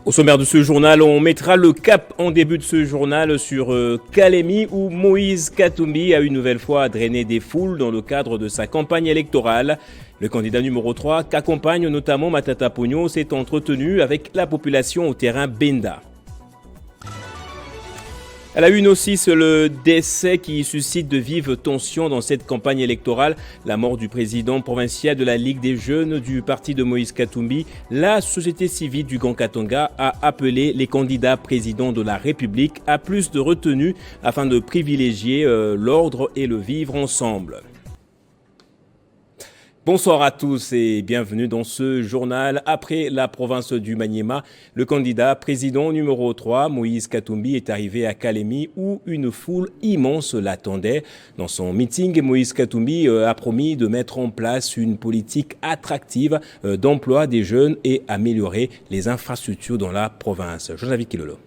Au sommaire de ce journal, on mettra le cap en début de ce journal sur Kalemi où Moïse Katumbi a une nouvelle fois drainé des foules dans le cadre de sa campagne électorale. Le candidat numéro 3, qu'accompagne notamment Matata Ponyo, s'est entretenu avec la population au terrain Benda. À la une aussi, c'est le décès qui suscite de vives tensions dans cette campagne électorale. La mort du président provincial de la Ligue des jeunes du parti de Moïse Katumbi. La société civile du Grand Katanga a appelé les candidats présidents de la République à plus de retenue afin de privilégier l'ordre et le vivre ensemble. Bonsoir à tous et bienvenue dans ce journal. Après la province du Maniema, le candidat président numéro 3, Moïse Katumbi, est arrivé à Kalemi où une foule immense l'attendait. Dans son meeting, Moïse Katumbi a promis de mettre en place une politique attractive d'emploi des jeunes et améliorer les infrastructures dans la province. Joseph Kilolo.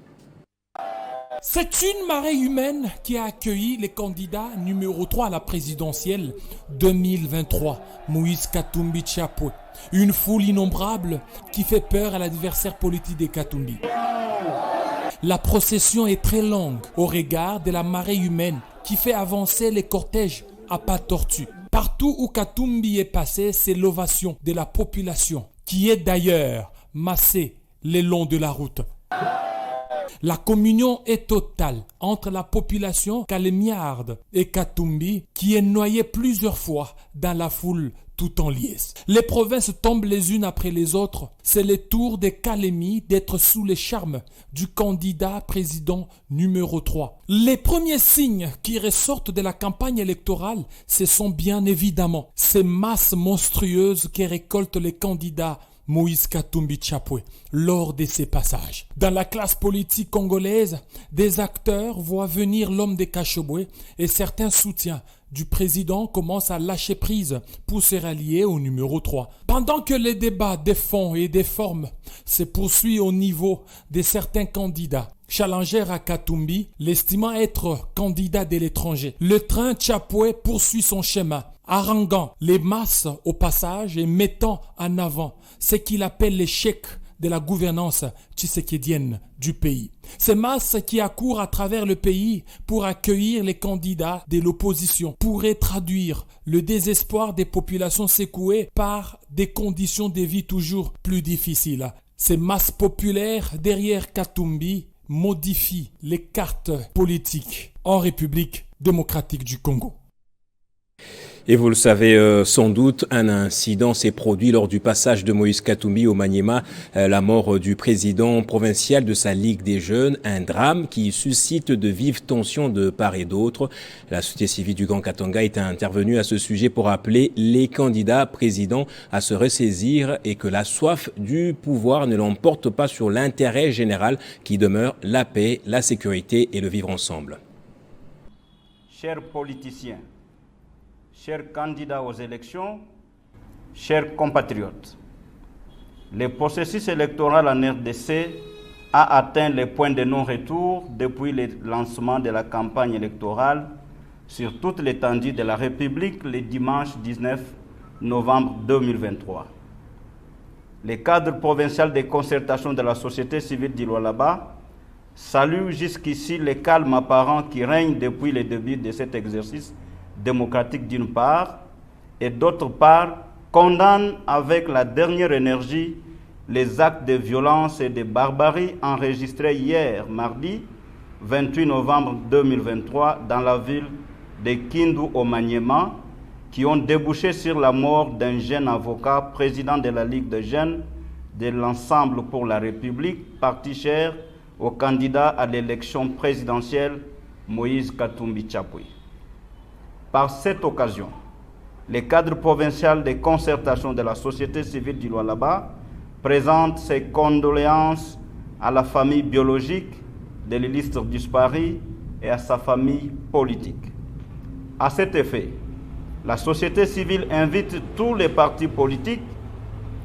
C'est une marée humaine qui a accueilli les candidats numéro 3 à la présidentielle 2023, Moïse Katumbi Tchapoué. Une foule innombrable qui fait peur à l'adversaire politique de Katumbi. La procession est très longue au regard de la marée humaine qui fait avancer les cortèges à pas tortue. Partout où Katumbi est passé, c'est l'ovation de la population qui est d'ailleurs massée le long de la route. La communion est totale entre la population kalemiarde et Katumbi qui est noyée plusieurs fois dans la foule tout en liesse. Les provinces tombent les unes après les autres. C'est le tour de Kalemi d'être sous les charmes du candidat président numéro 3. Les premiers signes qui ressortent de la campagne électorale, ce sont bien évidemment ces masses monstrueuses que récoltent les candidats Moïse Katumbi Tchapoué lors de ses passages. Dans la classe politique congolaise, des acteurs voient venir l'homme des Kachoboué et certains soutiens du président commencent à lâcher prise pour se rallier au numéro 3. Pendant que les débats des fonds et des formes se poursuivent au niveau de certains candidats, challenger à Katumbi, l'estimant être candidat de l'étranger, le train Tchapoué poursuit son schéma, haranguant les masses au passage et mettant en avant ce qu'il appelle l'échec de la gouvernance tshisekedienne du pays. Ces masses qui accourent à travers le pays pour accueillir les candidats de l'opposition pourraient traduire le désespoir des populations secouées par des conditions de vie toujours plus difficiles. Ces masses populaires derrière Katumbi modifient les cartes politiques en République démocratique du Congo. Et vous le savez sans doute, un incident s'est produit lors du passage de Moïse Katumbi au Maniema, la mort du président provincial de sa Ligue des jeunes, un drame qui suscite de vives tensions de part et d'autre. La société civile du Grand Katanga est intervenue à ce sujet pour appeler les candidats présidents à se ressaisir et que la soif du pouvoir ne l'emporte pas sur l'intérêt général qui demeure la paix, la sécurité et le vivre ensemble. Chers politiciens, chers candidats aux élections, chers compatriotes, le processus électoral en RDC a atteint les points de non-retour depuis le lancement de la campagne électorale sur toute l'étendue de la République le dimanche 19 novembre 2023. Le cadre provincial de concertation de la société civile d'Ilualaba salue jusqu'ici le calme apparent qui règne depuis le début de cet exercice démocratique d'une part, et d'autre part, condamne avec la dernière énergie les actes de violence et de barbarie enregistrés hier, mardi 28 novembre 2023, dans la ville de Kindu au Maniema, qui ont débouché sur la mort d'un jeune avocat, président de la Ligue des jeunes de l'Ensemble pour la République, parti cher au candidat à l'élection présidentielle Moïse Katumbi Tchapoué. Par cette occasion, le cadre provincial de concertation de la société civile du Lualaba présente ses condoléances à la famille biologique de l'illustre disparu et à sa famille politique. À cet effet, La société civile invite tous les partis politiques,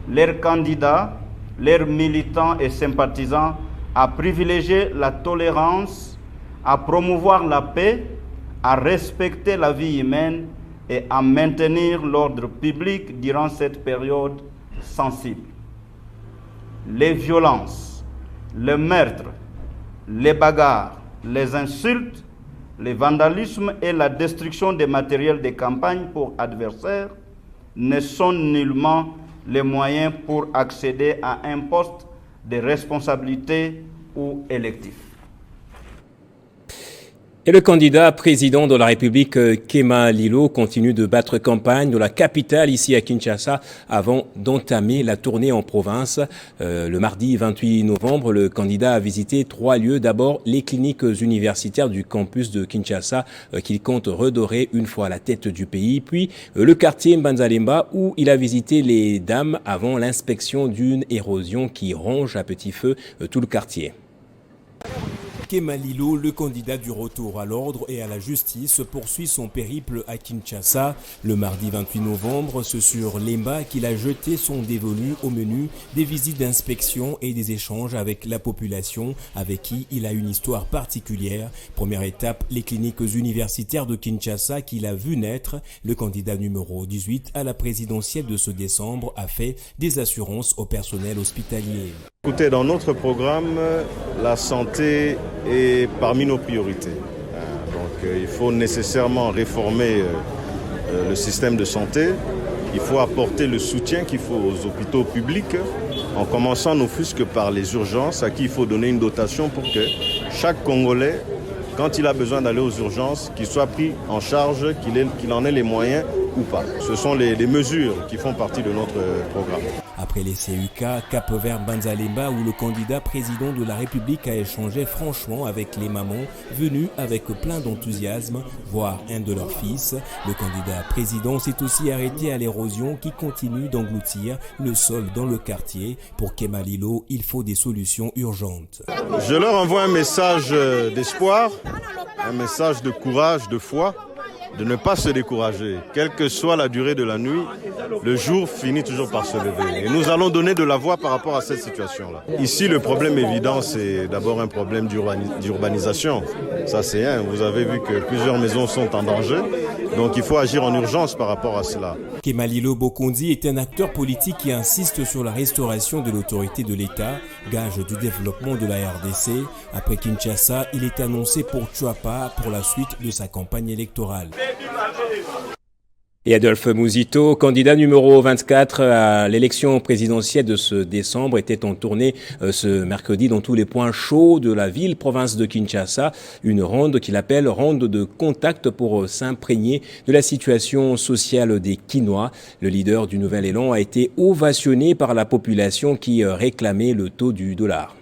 leurs candidats, leurs militants et sympathisants à privilégier la tolérance, à promouvoir la paix, à respecter la vie humaine et à maintenir l'ordre public durant cette période sensible. Les violences, le meurtre, les bagarres, les insultes, le vandalisme et la destruction des matériels de campagne pour adversaires ne sont nullement les moyens pour accéder à un poste de responsabilité ou électif. Et le candidat président de la République, Kéma Lilo, continue de battre campagne dans la capitale, ici à Kinshasa, avant d'entamer la tournée en province. Le mardi 28 novembre, le candidat a visité 3 lieux. D'abord, les cliniques universitaires du campus de Kinshasa, qu'il compte redorer une fois à la tête du pays. Puis, le quartier Mbanzalemba, où il a visité les dames avant l'inspection d'une érosion qui ronge à petit feu tout le quartier. Kéma Lilo, le candidat du retour à l'ordre et à la justice, poursuit son périple à Kinshasa. Le mardi 28 novembre, c'est sur Lemba qu'il a jeté son dévolu au menu des visites d'inspection et des échanges avec la population avec qui il a une histoire particulière. Première étape, les cliniques universitaires de Kinshasa qu'il a vu naître. Le candidat numéro 18 à la présidentielle de ce décembre a fait des assurances au personnel hospitalier. Écoutez, dans notre programme, la santé est parmi nos priorités. Donc il faut nécessairement réformer le système de santé. Il faut apporter le soutien qu'il faut aux hôpitaux publics, en commençant ne fût-ce que par les urgences, à qui il faut donner une dotation pour que chaque Congolais, quand il a besoin d'aller aux urgences, qu'il soit pris en charge, qu'il en ait les moyens ou pas. Ce sont les mesures qui font partie de notre programme. Après les CUK, Cap Vert Mbanzalemba, où le candidat président de la République a échangé franchement avec les mamans venus avec plein d'enthousiasme voir un de leurs fils. Le candidat président s'est aussi arrêté à l'érosion qui continue d'engloutir le sol dans le quartier. Pour Kéma Lilo, il faut des solutions urgentes. Je leur envoie un message d'espoir, un message de courage, de foi, de ne pas se décourager. Quelle que soit la durée de la nuit, le jour finit toujours par se lever. Et nous allons donner de la voix par rapport à cette situation-là. Ici, le problème évident, c'est d'abord un problème d'urbanisation. Ça, c'est un. Vous avez vu que plusieurs maisons sont en danger. Donc, il faut agir en urgence par rapport à cela. Kéma Lilo Bokondi est un acteur politique qui insiste sur la restauration de l'autorité de l'État, gage du développement de la RDC. Après Kinshasa, il est annoncé pour Tchouapa pour la suite de sa campagne électorale. Et Adolphe Mouzito, candidat numéro 24 à l'élection présidentielle de ce décembre, était en tournée ce mercredi dans tous les points chauds de la ville, province de Kinshasa. Une ronde qu'il appelle ronde de contact pour s'imprégner de la situation sociale des Kinois. Le leader du Nouvel Élan a été ovationné par la population qui réclamait le taux du dollar.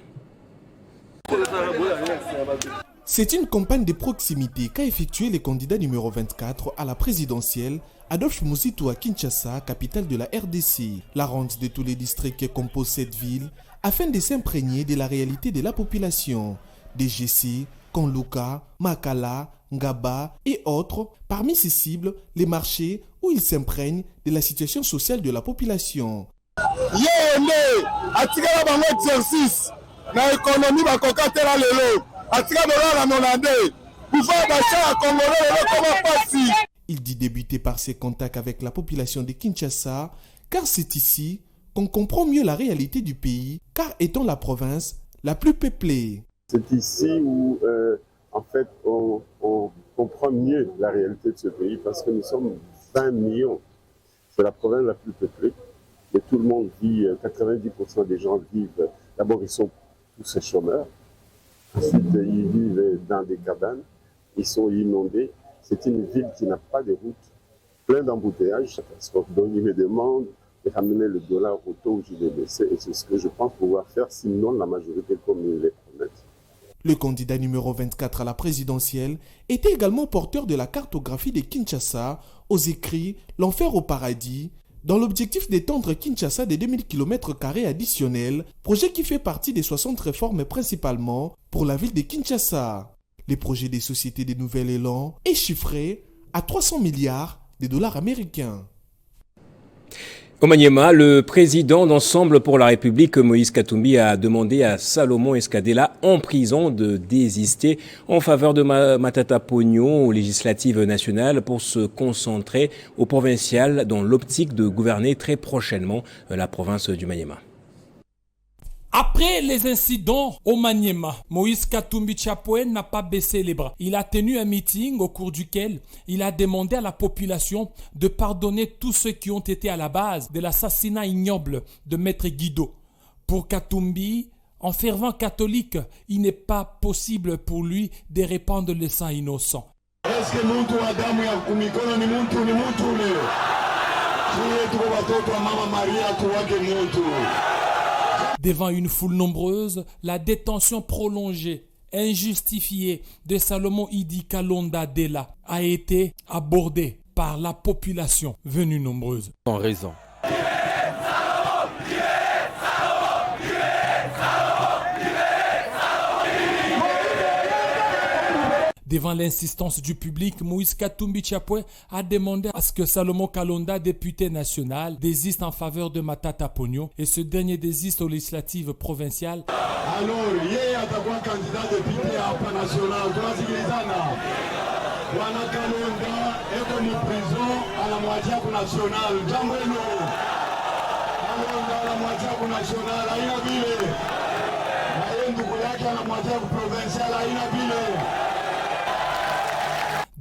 C'est une campagne de proximité qu'a effectué le candidat numéro 24 à la présidentielle, Adolphe Mouzito à Kinshasa, capitale de la RDC. La ronde de tous les districts qui composent cette ville afin de s'imprégner de la réalité de la population. DGC, Kanluka, Makala, Ngaba et autres, parmi ces cibles, les marchés où ils s'imprègnent de la situation sociale de la population. Il dit débuter par ses contacts avec la population de Kinshasa, car c'est ici qu'on comprend mieux la réalité du pays, car étant la province la plus peuplée. C'est ici où, en fait, on comprend mieux la réalité de ce pays, parce que nous sommes 20 millions. C'est la province la plus peuplée, et tout le monde vit, 90% des gens vivent, d'abord ils sont tous chômeurs, ensuite ils vivent dans des cabanes, ils sont inondés. C'est une ville qui n'a pas de route, plein d'embouteillages. Donc il me demande de ramener le dollar au taux où je l'ai laissé, et c'est ce que je pense pouvoir faire, sinon la majorité comme il les promet. Le candidat numéro 24 à la présidentielle était également porteur de la cartographie de Kinshasa aux écrits « L'enfer au paradis », dans l'objectif d'étendre Kinshasa de 2000 km² additionnels, projet qui fait partie des 60 réformes principalement pour la ville de Kinshasa. Les projets des sociétés des Nouvel Élan est chiffré à 300 milliards de dollars américains. Au Maniema, le président d'Ensemble pour la République, Moïse Katumbi, a demandé à Salomon Escadela, en prison, de désister en faveur de Matata Pognon aux législatives nationales pour se concentrer au provincial dans l'optique de gouverner très prochainement la province du Maniema. Après les incidents au Maniema, Moïse Katumbi Chapwe n'a pas baissé les bras. Il a tenu un meeting au cours duquel il a demandé à la population de pardonner tous ceux qui ont été à la base de l'assassinat ignoble de Maître Guido. Pour Katumbi, en fervent catholique, il n'est pas possible pour lui de répandre le sang innocent. Est-ce que muntu wa damu ya kumikono ni muntu leo? Tuwe tuko watoto wa Mama Maria tuwake muntu. Devant une foule nombreuse, la détention prolongée, injustifiée de Salomon Idi Kalonda Dela a été abordée par la population venue nombreuse. En raison. Devant l'insistance du public, Moïse Katumbi Chapwe a demandé à ce que Salomon Kalonda, député national, désiste en faveur de Matata Pognon et ce dernier désiste aux législatives provinciales. Alors, yeye atakuwa candidat député hapa national. Tunasikilizana. Bwana Kalonda eko mu prison anamwachia ku national. Jambo hilo. Kalonda anamwachia ku national haina vile. Na yeye ndugu yake anamwachia ku provincial haina vile.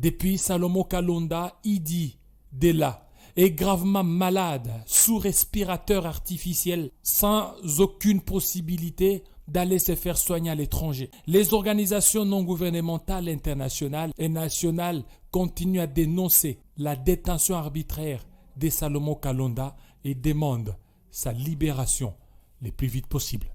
Depuis Salomon Kalonda, Idi Dela est gravement malade, sous respirateur artificiel, sans aucune possibilité d'aller se faire soigner à l'étranger. Les organisations non gouvernementales internationales et nationales continuent à dénoncer la détention arbitraire de Salomon Kalonda et demandent sa libération le plus vite possible.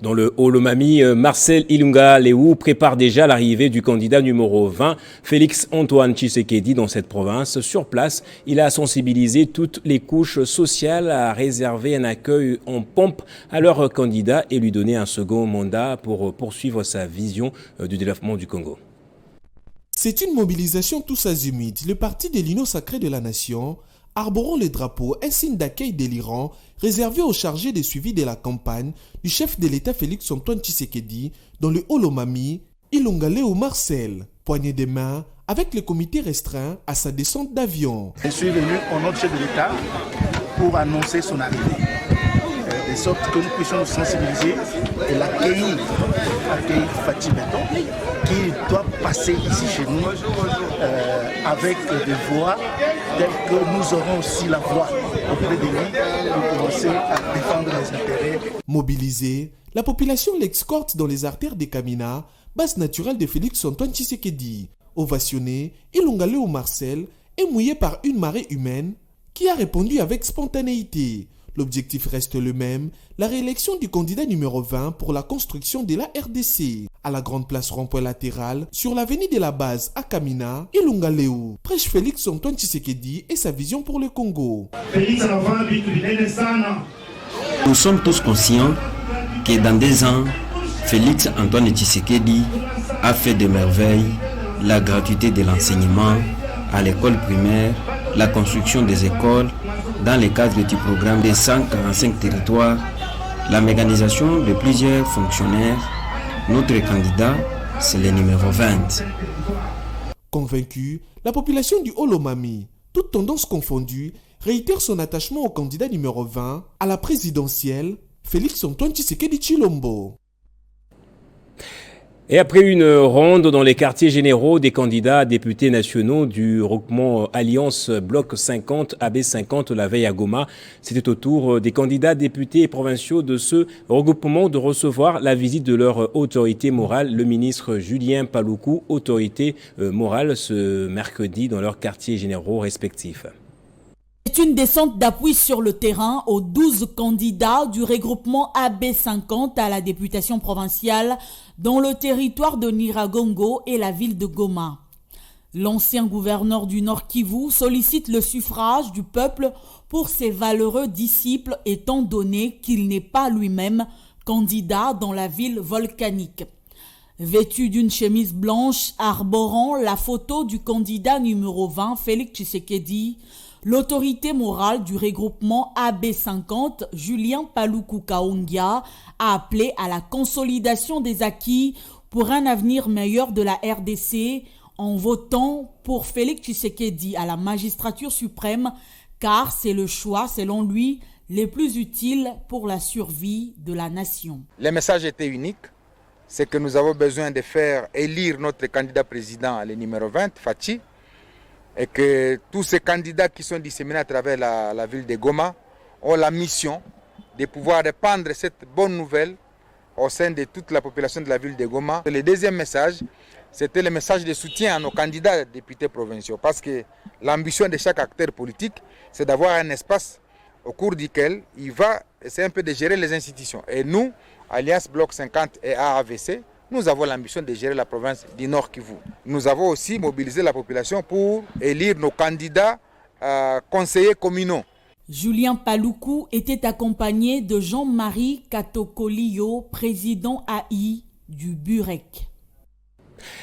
Dans le Haut-Lomami, Marcel Ilunga Léou prépare déjà l'arrivée du candidat numéro 20, Félix Antoine Tshisekedi, dans cette province. Sur place, il a sensibilisé toutes les couches sociales à réserver un accueil en pompe à leur candidat et lui donner un second mandat pour poursuivre sa vision du développement du Congo. C'est une mobilisation tous azimuts. Le parti de l'Union sacrée de la nation arborant le drapeau, un signe d'accueil délirant réservé aux chargés de suivi de la campagne du chef de l'État Félix Antoine Tshisekedi dans le Haut-Lomami, Ilunga Léou Marcel, poignée de main avec le comité restreint à sa descente d'avion. Je suis venu au nom du chef de l'État pour annoncer son arrivée, de sorte que nous puissions nous sensibiliser et l'accueillir Fatih Beton, qui doit passer ici chez nous avec des voix telles que nous aurons aussi la voix auprès de lui pour commencer à défendre les intérêts. Mobilisée, la population l'escorte dans les artères des Kamina, base naturelle de Félix Antoine Tshisekedi. Ovationné, Ilunga Léou Marcel est mouillé par une marée humaine qui a répondu avec spontanéité. L'objectif reste le même, la réélection du candidat numéro 20 pour la construction de la RDC. À la grande place rond-point latéral, sur l'avenue de la base à Kamina, Ilunga Léou prêche Félix Antoine Tshisekedi et sa vision pour le Congo. Nous sommes tous conscients que dans 2 ans, Félix Antoine Tshisekedi a fait des merveilles, la gratuité de l'enseignement à l'école primaire, la construction des écoles, dans le cadre du programme des 145 territoires, la mécanisation de plusieurs fonctionnaires. Notre candidat, c'est le numéro 20. Convaincu, la population du Haut-Lomami, toutes tendances confondues, réitère son attachement au candidat numéro 20 à la présidentielle, Félix Antoine Tshisekedi Tshilombo. Et après une ronde dans les quartiers généraux des candidats à députés nationaux du regroupement Alliance Bloc 50, AB50 la veille à Goma, c'était au tour des candidats députés provinciaux de ce regroupement de recevoir la visite de leur autorité morale, le ministre Julien Paluku, autorité morale ce mercredi dans leurs quartiers généraux respectifs. C'est une descente d'appui sur le terrain aux 12 candidats du regroupement AB50 à la députation provinciale dans le territoire de Niragongo et la ville de Goma. L'ancien gouverneur du Nord Kivu sollicite le suffrage du peuple pour ses valeureux disciples étant donné qu'il n'est pas lui-même candidat dans la ville volcanique. Vêtu d'une chemise blanche arborant la photo du candidat numéro 20, Félix Tshisekedi, l'autorité morale du regroupement AB50, Julien Paluku Kaongia, a appelé à la consolidation des acquis pour un avenir meilleur de la RDC en votant pour Félix Tshisekedi à la magistrature suprême, car c'est le choix, selon lui, le plus utile pour la survie de la nation. Le message était unique. C'est que nous avons besoin de faire élire notre candidat président, le numéro 20, Fachi, et que tous ces candidats qui sont disséminés à travers la ville de Goma ont la mission de pouvoir répandre cette bonne nouvelle au sein de toute la population de la ville de Goma. Le deuxième message, c'était le message de soutien à nos candidats députés provinciaux, parce que l'ambition de chaque acteur politique, c'est d'avoir un espace au cours duquel il va essayer un peu de gérer les institutions. Et nous, Alliance Bloc 50 et AAVC, nous avons l'ambition de gérer la province du Nord Kivu. Nous avons aussi mobilisé la population pour élire nos candidats conseillers communaux. Julien Paluku était accompagné de Jean-Marie Katokolio, président AI du Burek.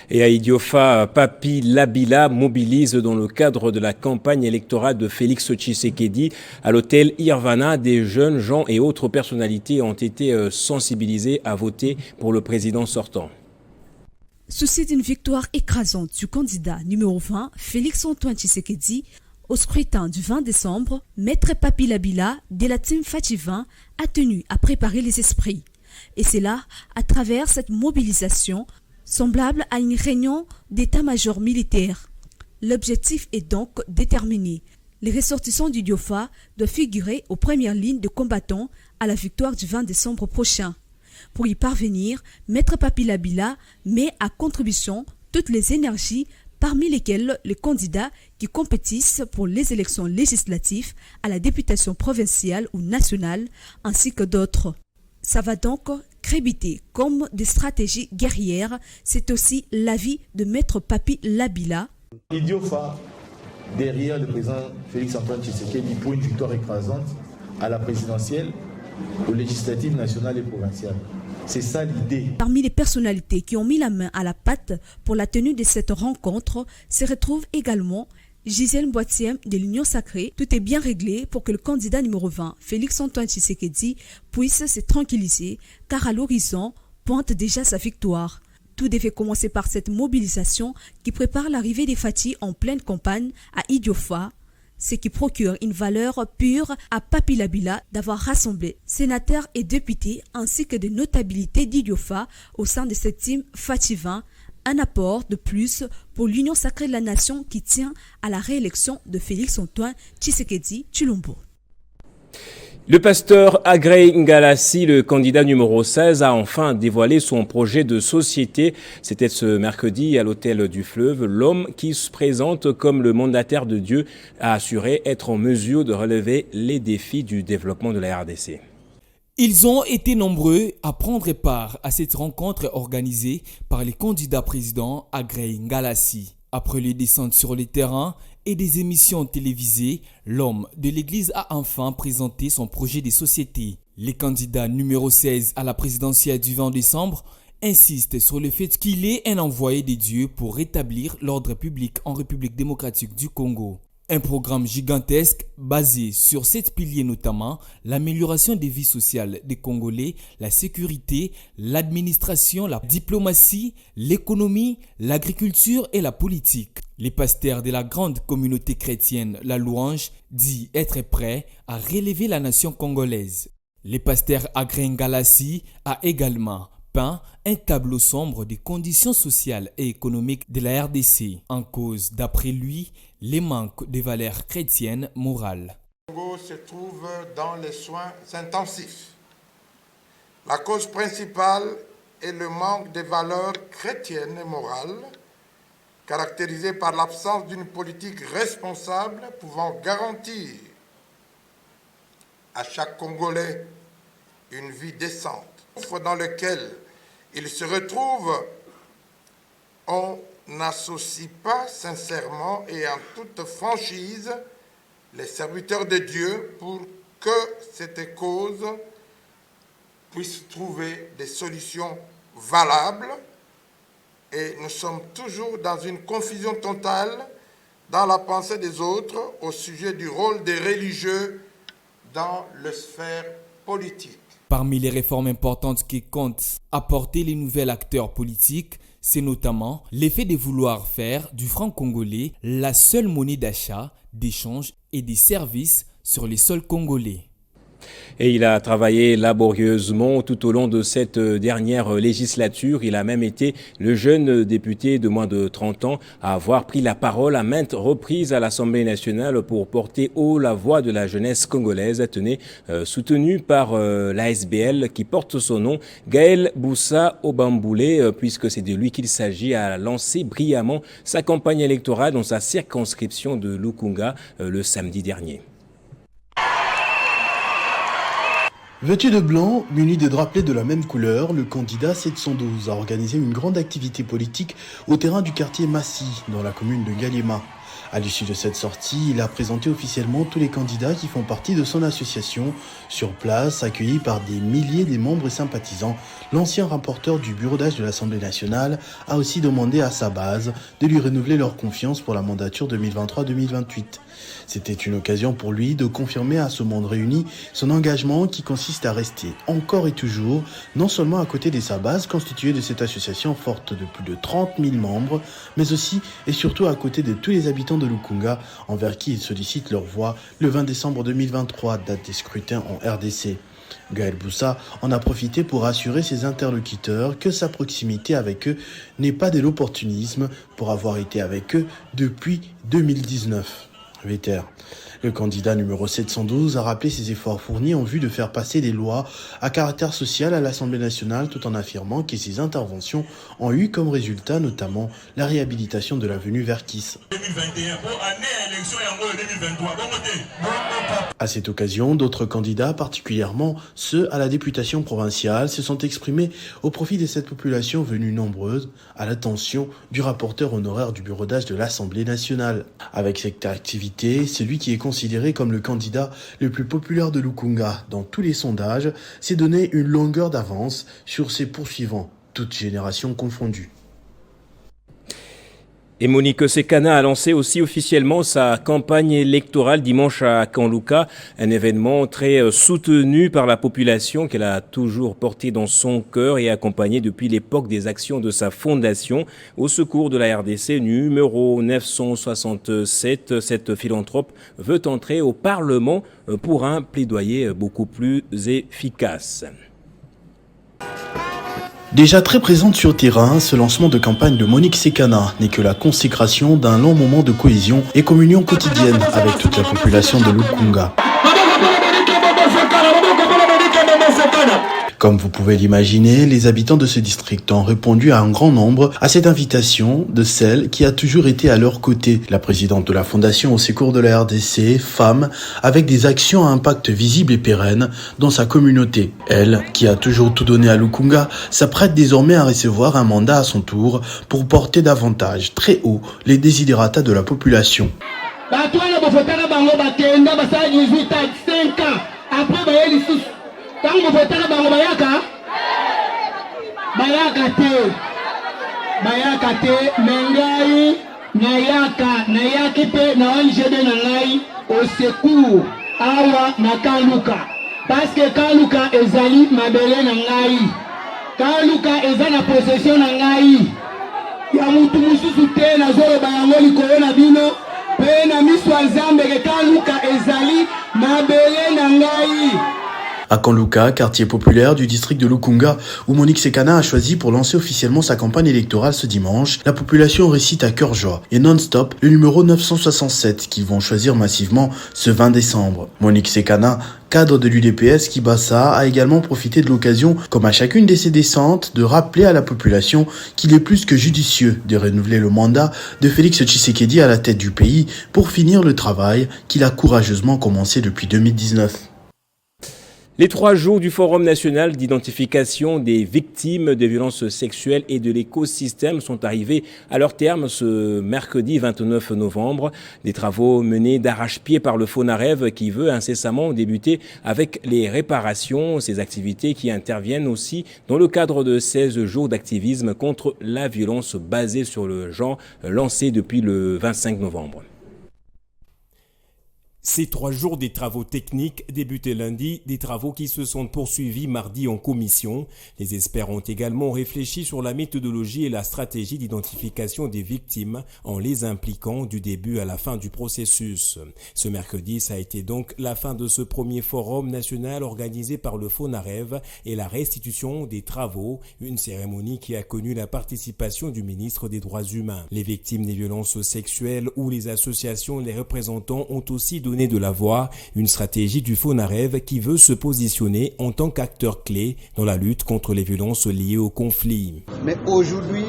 Et à Idiofa, Papi Labila mobilise dans le cadre de la campagne électorale de Félix Tshisekedi à l'hôtel Irvana. Des jeunes gens et autres personnalités ont été sensibilisés à voter pour le président sortant. Souci d'une victoire écrasante du candidat numéro 20, Félix-Antoine Tshisekedi, au scrutin du 20 décembre, Maître Papi Labila de la team Fativin a tenu à préparer les esprits. Et c'est là, à travers cette mobilisation, semblable à une réunion d'état-major militaire. L'objectif est donc déterminé. Les ressortissants du Diofa doivent figurer aux premières lignes de combattants à la victoire du 20 décembre prochain. Pour y parvenir, Maître Papi Labila met à contribution toutes les énergies, parmi lesquelles les candidats qui compétissent pour les élections législatives à la députation provinciale ou nationale, ainsi que d'autres. Ça va donc créditer comme des stratégies guerrières. C'est aussi l'avis de Maître Papi Labila. Idiofa, derrière le président Félix-Antoine Tshisekedi pour une victoire écrasante à la présidentielle, aux législatives nationales et provinciales. C'est ça l'idée. Parmi les personnalités qui ont mis la main à la pâte pour la tenue de cette rencontre se retrouve également Gisèle Boitiem de l'Union Sacrée. Tout est bien réglé pour que le candidat numéro 20, Félix-Antoine Tshisekedi, puisse se tranquilliser, car à l'horizon pointe déjà sa victoire. Tout devait commencer par cette mobilisation qui prépare l'arrivée des Fati en pleine campagne à Idiofa, ce qui procure une valeur pure à Papi Labila d'avoir rassemblé sénateurs et députés ainsi que des notabilités d'Idiofa au sein de cette team Fativin. Un apport de plus pour l'Union sacrée de la nation qui tient à la réélection de Félix-Antoine Tshisekedi Tshilombo. Le pasteur Agrey Ngalassi, le candidat numéro 16, a enfin dévoilé son projet de société. C'était ce mercredi à l'hôtel du Fleuve. L'homme qui se présente comme le mandataire de Dieu a assuré être en mesure de relever les défis du développement de la RDC. Ils ont été nombreux à prendre part à cette rencontre organisée par les candidats présidents Agrey Ngalassi. Après les descentes sur le terrain et des émissions télévisées, l'homme de l'Église a enfin présenté son projet de société. Les candidats numéro 16 à la présidentielle du 20 décembre insistent sur le fait qu'il est un envoyé de Dieu pour rétablir l'ordre public en République démocratique du Congo. Un programme gigantesque basé sur 7 piliers notamment, l'amélioration des vies sociales des Congolais, la sécurité, l'administration, la diplomatie, l'économie, l'agriculture et la politique. Les pasteurs de la grande communauté chrétienne, la Louange, dit être prêts à relever la nation congolaise. Le pasteur Agrey Ngalassi a également peint un tableau sombre des conditions sociales et économiques de la RDC, en cause, d'après lui, les manques de valeurs chrétiennes morales. Le Congo se trouve dans les soins intensifs. La cause principale est le manque de valeurs chrétiennes et morales, caractérisée par l'absence d'une politique responsable pouvant garantir à chaque Congolais une vie décente. Dans lequel il se retrouve, on n'associe pas sincèrement et en toute franchise les serviteurs de Dieu pour que cette cause puisse trouver des solutions valables et nous sommes toujours dans une confusion totale dans la pensée des autres au sujet du rôle des religieux dans la sphère politique. Parmi les réformes importantes qui comptent apporter les nouveaux acteurs politiques, c'est notamment l'effet de vouloir faire du franc congolais la seule monnaie d'achat, d'échange et des services sur les sols congolais. Et il a travaillé laborieusement tout au long de cette dernière législature. Il a même été le jeune député de moins de 30 ans à avoir pris la parole à maintes reprises à l'Assemblée nationale pour porter haut la voix de la jeunesse congolaise, soutenu par l'ASBL qui porte son nom, Gaël Boussa Obamboulé, puisque c'est de lui qu'il s'agit, à lancer brillamment sa campagne électorale dans sa circonscription de Lukunga le samedi dernier. Vêtu de blanc, muni de drapelets de la même couleur, le candidat 712 a organisé une grande activité politique au terrain du quartier Massy, dans la commune de Ngaliema. À l'issue de cette sortie, il a présenté officiellement tous les candidats qui font partie de son association. Sur place, accueillis par des milliers de membres et sympathisants, l'ancien rapporteur du bureau d'âge de l'Assemblée nationale a aussi demandé à sa base de lui renouveler leur confiance pour la mandature 2023-2028. C'était une occasion pour lui de confirmer à ce monde réuni son engagement qui consiste à rester encore et toujours non seulement à côté de sa base constituée de cette association forte de plus de 30 000 membres, mais aussi et surtout à côté de tous les habitants de Lukunga envers qui il sollicite leur voix le 20 décembre 2023, date des scrutins en RDC. Gaël Boussa en a profité pour assurer ses interlocuteurs que sa proximité avec eux n'est pas de l'opportunisme pour avoir été avec eux depuis 2019. Le candidat numéro 712 a rappelé ses efforts fournis en vue de faire passer des lois à caractère social à l'Assemblée nationale tout en affirmant que ses interventions ont eu comme résultat notamment la réhabilitation de l'avenue Verkis. À cette occasion, d'autres candidats, particulièrement ceux à la députation provinciale, se sont exprimés au profit de cette population venue nombreuse à l'attention du rapporteur honoraire du bureau d'âge de l'Assemblée nationale. Avec cette activité, celui qui est considéré comme le candidat le plus populaire de Lukunga dans tous les sondages s'est donné une longueur d'avance sur ses poursuivants, toutes générations confondues. Et Monique Sekana a lancé aussi officiellement sa campagne électorale dimanche à Kanluka, un événement très soutenu par la population qu'elle a toujours porté dans son cœur et accompagné depuis l'époque des actions de sa fondation au secours de la RDC numéro 967. Cette philanthrope veut entrer au Parlement pour un plaidoyer beaucoup plus efficace. Déjà très présente sur terrain, ce lancement de campagne de Monique Sekana n'est que la consécration d'un long moment de cohésion et communion quotidienne avec toute la population de Lukunga. Comme vous pouvez l'imaginer, les habitants de ce district ont répondu à un grand nombre à cette invitation de celle qui a toujours été à leur côté, la présidente de la Fondation au secours de la RDC, femme, avec des actions à impact visible et pérenne dans sa communauté. Elle, qui a toujours tout donné à Lukunga, s'apprête désormais à recevoir un mandat à son tour pour porter davantage, très haut, les desiderata de la population. Tango votaka bango bayaka te mengai nayaki pe na ONGD na ngai au secours awa na Kanluka parce que Kanluka ezali mabele na ngai, Kanluka eza na possession na ngai ya mutu mususu te nazoloba yango likolo na bino pe na miso ya Nzambe ke Kanluka ezali mabele na ngai. À Kanluka, quartier populaire du district de Lukunga, où Monique Sekana a choisi pour lancer officiellement sa campagne électorale ce dimanche, la population récite à cœur joie et non-stop le numéro 967 qu'ils vont choisir massivement ce 20 décembre. Monique Sekana, cadre de l'UDPS Kibassa, a également profité de l'occasion, comme à chacune de ses descentes, de rappeler à la population qu'il est plus que judicieux de renouveler le mandat de Félix Tshisekedi à la tête du pays pour finir le travail qu'il a courageusement commencé depuis 2019. Les 3 jours du Forum national d'identification des victimes de violences sexuelles et de l'écosystème sont arrivés à leur terme ce mercredi 29 novembre. Des travaux menés d'arrache-pied par le FONAREV qui veut incessamment débuter avec les réparations, ces activités qui interviennent aussi dans le cadre de 16 jours d'activisme contre la violence basée sur le genre lancés depuis le 25 novembre. Ces 3 jours des travaux techniques débutés lundi, des travaux qui se sont poursuivis mardi en commission. Les experts ont également réfléchi sur la méthodologie et la stratégie d'identification des victimes en les impliquant du début à la fin du processus. Ce mercredi, ça a été donc la fin de ce premier forum national organisé par le FONAREV et la restitution des travaux, une cérémonie qui a connu la participation du ministre des Droits humains. Les victimes des violences sexuelles ou les associations les représentants ont aussi donné de la voix, une stratégie du FONAREV qui veut se positionner en tant qu'acteur clé dans la lutte contre les violences liées au conflit. Mais aujourd'hui,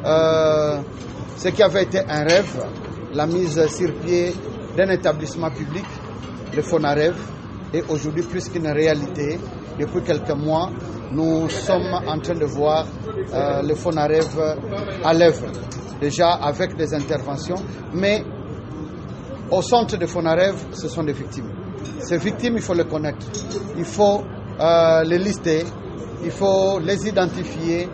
ce qui avait été un rêve, la mise sur pied d'un établissement public, le FONAREV, est aujourd'hui plus qu'une réalité. Depuis quelques mois, nous sommes en train de voir le FONAREV à l'œuvre, déjà avec des interventions, mais au centre de FONAREV, ce sont des victimes. Ces victimes, il faut les connaître, il faut les lister, il faut les identifier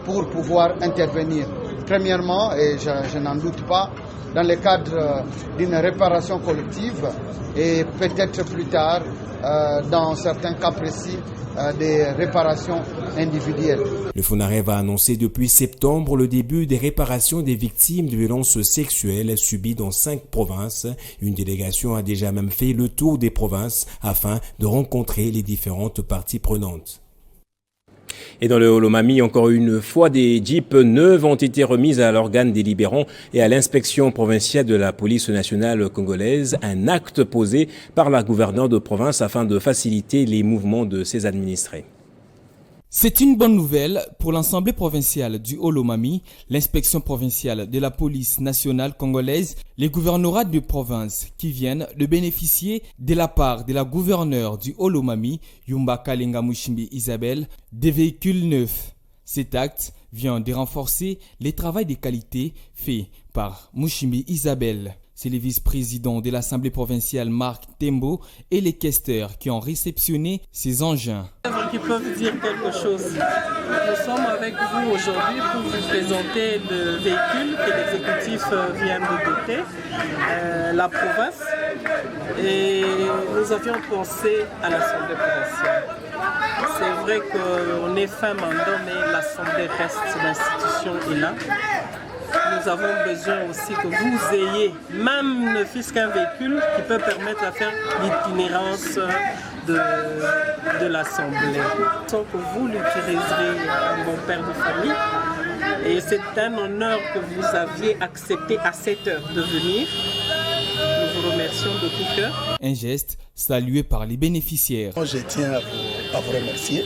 pour pouvoir intervenir. Premièrement, et je n'en doute pas, dans le cadre d'une réparation collective et peut-être plus tard, dans certains cas précis, des réparations individuelles. Le FONAREV a annoncé depuis septembre le début des réparations des victimes de violences sexuelles subies dans 5 provinces. Une délégation a déjà même fait le tour des provinces afin de rencontrer les différentes parties prenantes. Et dans le Holomami, encore une fois, des jeeps neuves ont été remises à l'organe délibérant et à l'inspection provinciale de la police nationale congolaise, un acte posé par la gouverneure de province afin de faciliter les mouvements de ses administrés. C'est une bonne nouvelle pour l'Assemblée provinciale du Holomami, l'inspection provinciale de la police nationale congolaise, les gouvernorats de province qui viennent de bénéficier de la part de la gouverneure du Holomami, Yumba Kalenga Mushimbi Isabelle, des véhicules neufs. Cet acte vient de renforcer les travaux de qualité faits par Mushimbi Isabelle. C'est le vice-président de l'Assemblée provinciale Marc Tembo et les questeurs qui ont réceptionné ces engins. Qui peuvent dire quelque chose. Nous sommes avec vous aujourd'hui pour vous présenter le véhicule que l'exécutif vient de doter, la province. Et nous avions pensé à l'Assemblée provinciale. C'est vrai qu'on est fin mandat, mais l'Assemblée reste, l'institution est là. Nous avons besoin aussi que vous ayez, même ne fût-ce qu'un véhicule qui peut permettre de faire l'itinérance de l'Assemblée. Sans que vous l'utiliserez, mon père de famille. Et c'est un honneur que vous aviez accepté à cette heure de venir. Nous vous remercions de tout cœur. Un geste salué par les bénéficiaires. Je tiens à vous remercier.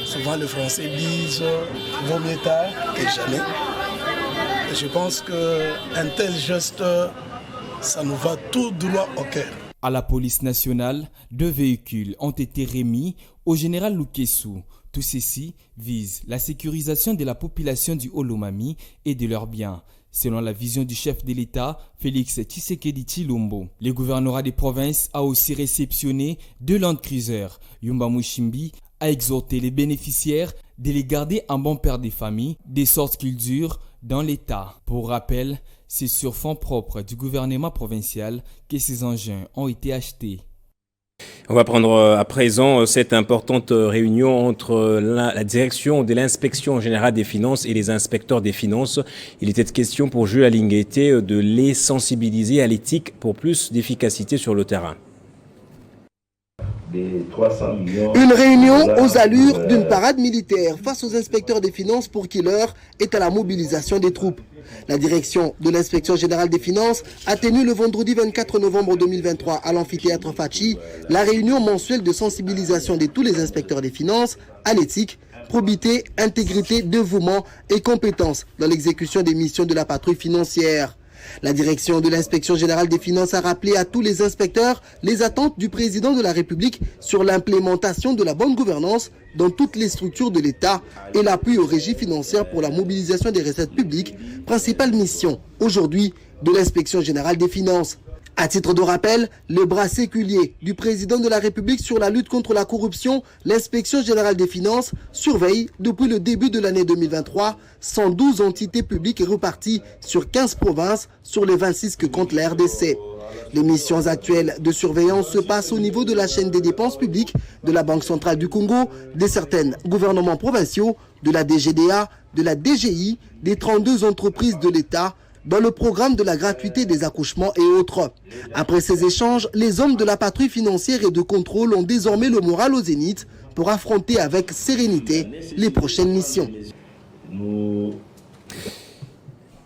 Souvent les Français disent « vaut mieux tard que jamais ». Je pense qu'un tel geste, ça nous va tout droit au cœur. À la police nationale, 2 véhicules ont été remis au général Lukesu. Tout ceci vise la sécurisation de la population du Holomami et de leurs biens. Selon la vision du chef de l'État, Félix Tshisekedi Tshilombo, le gouvernorat des provinces a aussi réceptionné 2 Land Cruiser. Yumba Mushimbi a exhorté les bénéficiaires de les garder en bon père des familles, de sorte qu'ils durent dans l'État. Pour rappel, c'est sur fonds propres du gouvernement provincial que ces engins ont été achetés. On va prendre à présent cette importante réunion entre la direction de l'inspection générale des finances et les inspecteurs des finances. Il était question pour Jules Alingueté de les sensibiliser à l'éthique pour plus d'efficacité sur le terrain. Une réunion aux allures d'une parade militaire face aux inspecteurs des finances pour qui l'heure est à la mobilisation des troupes. La direction de l'inspection générale des finances a tenu le vendredi 24 novembre 2023 à l'amphithéâtre Fachi la réunion mensuelle de sensibilisation de tous les inspecteurs des finances à l'éthique, probité, intégrité, dévouement et compétence dans l'exécution des missions de la patrouille financière. La direction de l'inspection générale des finances a rappelé à tous les inspecteurs les attentes du président de la République sur l'implémentation de la bonne gouvernance dans toutes les structures de l'État et l'appui aux régies financières pour la mobilisation des recettes publiques, principale mission aujourd'hui de l'inspection générale des finances. À titre de rappel, le bras séculier du président de la République sur la lutte contre la corruption, l'inspection générale des finances surveille depuis le début de l'année 2023 112 entités publiques reparties sur 15 provinces sur les 26 que compte la RDC. Les missions actuelles de surveillance se passent au niveau de la chaîne des dépenses publiques de la Banque centrale du Congo, de certains gouvernements provinciaux, de la DGDA, de la DGI, des 32 entreprises de l'État, dans le programme de la gratuité des accouchements et autres. Après ces échanges, les hommes de la patrouille financière et de contrôle ont désormais le moral au zénith pour affronter avec sérénité les prochaines missions.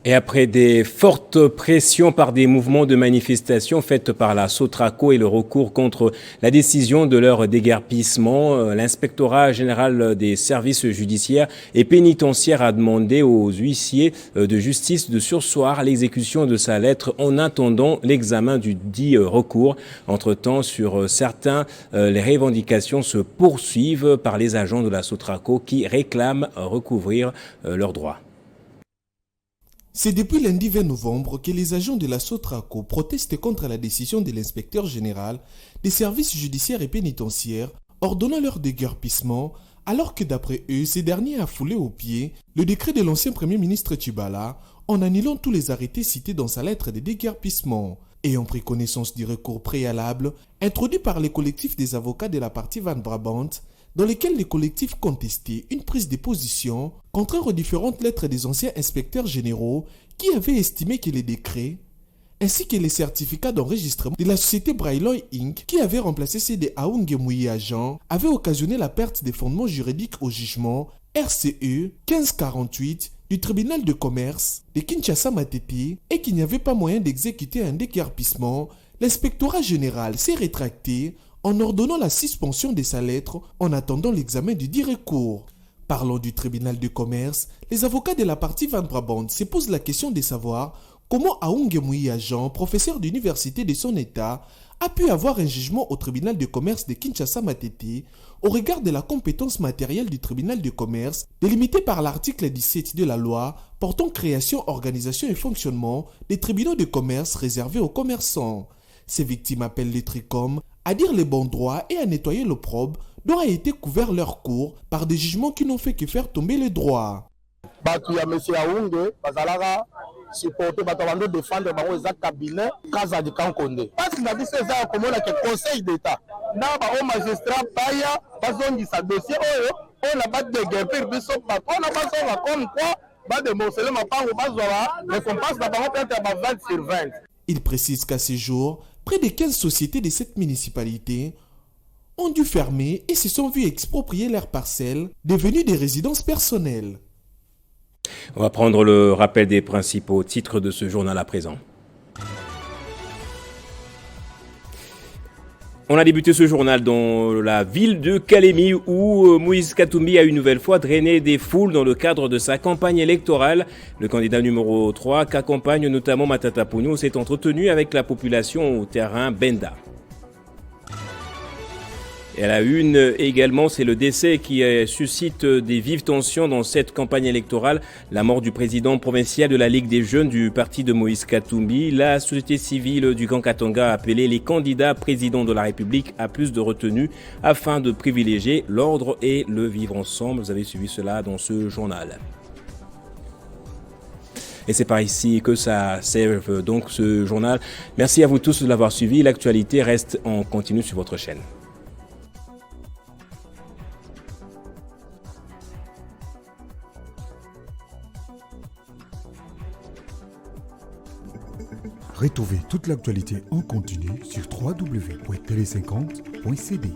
Et après des fortes pressions par des mouvements de manifestation faites par la Sotraco et le recours contre la décision de leur déguerpissement, l'inspectorat général des services judiciaires et pénitentiaires a demandé aux huissiers de justice de surseoir l'exécution de sa lettre en attendant l'examen du dit recours. Entre-temps, sur certains, les revendications se poursuivent par les agents de la Sotraco qui réclament recouvrir leurs droits. C'est depuis lundi 20 novembre que les agents de la Sotraco protestent contre la décision de l'inspecteur général des services judiciaires et pénitentiaires ordonnant leur déguerpissement, alors que d'après eux, ces derniers a foulé aux pieds le décret de l'ancien Premier ministre Tchibala en annulant tous les arrêtés cités dans sa lettre de déguerpissement. Ayant pris connaissance du recours préalable introduit par les collectifs des avocats de la partie Van Brabant, dans lesquels les collectifs contestaient une prise de position contraire aux différentes lettres des anciens inspecteurs généraux qui avaient estimé que les décrets, ainsi que les certificats d'enregistrement de la société Brailoy Inc., qui avait remplacé ceux de Aounge Mouye Agent, avaient occasionné la perte des fondements juridiques au jugement RCE 1548 du tribunal de commerce de Kinshasa-Matete et qu'il n'y avait pas moyen d'exécuter un déguerpissement. L'inspectorat général s'est rétracté en ordonnant la suspension de sa lettre en attendant l'examen du dit recours. Parlant du tribunal de commerce, les avocats de la partie Van Brabant se posent la question de savoir comment Aounge Mouye Agent, professeur d'université de son état, a pu avoir un jugement au tribunal de commerce de Kinshasa-Matete au regard de la compétence matérielle du tribunal de commerce délimitée par l'article 17 de la loi portant création, organisation et fonctionnement des tribunaux de commerce réservés aux commerçants. Ces victimes appellent les TRICOM à dire les bons droits et à nettoyer l'opprobre dont a été couvert leur cours par des jugements qui n'ont fait que faire tomber les droits. supporter bato défendre bango eza cabinet Casa de Kankonde parce que na biso eza komona ke conseil d'état na ba o magistrat baya bazongisa dossier oyo on a pas de guerre biso bato on a pas comme quoi ba de morceler mapango bazwa récompense na bango peut-être ba 20 sur 20. Il précise qu'à ce jour, près de 15 sociétés de cette municipalité ont dû fermer et se sont vus exproprier leurs parcelles devenues des résidences personnelles. On va prendre le rappel des principaux titres de ce journal à présent. On a débuté ce journal dans la ville de Kalemi où Moïse Katumbi a une nouvelle fois drainé des foules dans le cadre de sa campagne électorale. Le candidat numéro 3 qu'accompagne notamment Matata Ponyo s'est entretenu avec la population au terrain Benda. Et à la une également, c'est le décès qui suscite des vives tensions dans cette campagne électorale. La mort du président provincial de la Ligue des Jeunes du parti de Moïse Katumbi. La société civile du Grand Katanga a appelé les candidats présidents de la République à plus de retenue afin de privilégier l'ordre et le vivre ensemble. Vous avez suivi cela dans ce journal. Et c'est par ici que ça serve donc ce journal. Merci à vous tous de l'avoir suivi. L'actualité reste en continu sur votre chaîne. Retrouvez toute l'actualité en continu sur www.tele50.cd.